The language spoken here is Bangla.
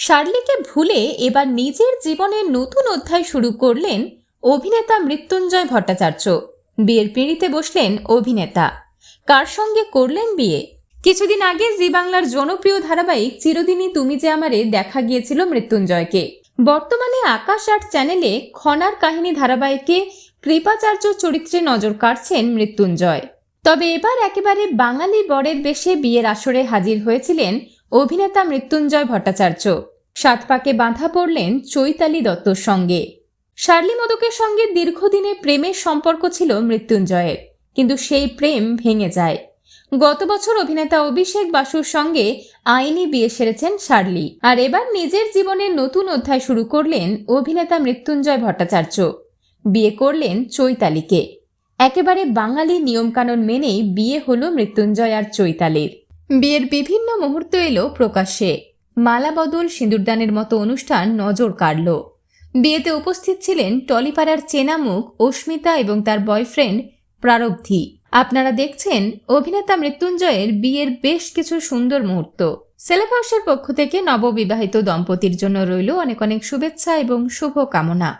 শার্লিকে ভুলে এবার নিজের জীবনের নতুন অধ্যায় শুরু করলেন অভিনেতা মৃত্যুঞ্জয় ভট্টাচার্য। বিয়ের পিঁড়িতে বসলেন অভিনেতা। কার সঙ্গে করলেন বিয়ে? কিছুদিন আগে জি বাংলার জনপ্রিয় ধারাবাহিক চিরদিনই তুমি যে আমারে দেখা গিয়েছিল মৃত্যুঞ্জয়কে। বর্তমানে আকাশ আট চ্যানেলে খনার কাহিনী ধারাবাহিকে কৃপাচার্য চরিত্রে নজর কাড়ছেন মৃত্যুঞ্জয়। তবে এবার একেবারে বাঙালি বরের বেশে বিয়ের আসরে হাজির হয়েছিলেন অভিনেতা মৃত্যুঞ্জয় ভট্টাচার্য। সাত পাকে বাঁধা পড়লেন চৈতালি দত্তর সঙ্গে। শার্লি মোদকের সঙ্গে দীর্ঘদিনের প্রেমের সম্পর্ক ছিল মৃত্যুঞ্জয়ের, কিন্তু সেই প্রেম ভেঙে যায়। গত বছর অভিনেতা অভিষেক বাসুর সঙ্গে আইনি বিয়ে সেরেছেন শার্লি, আর এবার নিজের জীবনের নতুন অধ্যায় শুরু করলেন অভিনেতা মৃত্যুঞ্জয় ভট্টাচার্য। বিয়ে করলেন চৈতালিকে। একেবারে বাঙালি নিয়মকানুন মেনেই বিয়ে হলো মৃত্যুঞ্জয় আর চৈতালির। বিয়ের বিভিন্ন মুহূর্ত এলো প্রকাশ্যে। মালা বদল, সিঁদুরদানের মতো অনুষ্ঠান নজর কাড়ল। বিয়েতে উপস্থিত ছিলেন টলিপাড়ার চেনা মুখ অস্মিতা এবং তার বয়ফ্রেন্ড প্রারব্ধি। আপনারা দেখছেন অভিনেতা মৃত্যুঞ্জয়ের বিয়ের বেশ কিছু সুন্দর মুহূর্ত। সেলেব হাউসের পক্ষ থেকে নববিবাহিত দম্পতির জন্য রইল অনেক অনেক শুভেচ্ছা এবং শুভ কামনা।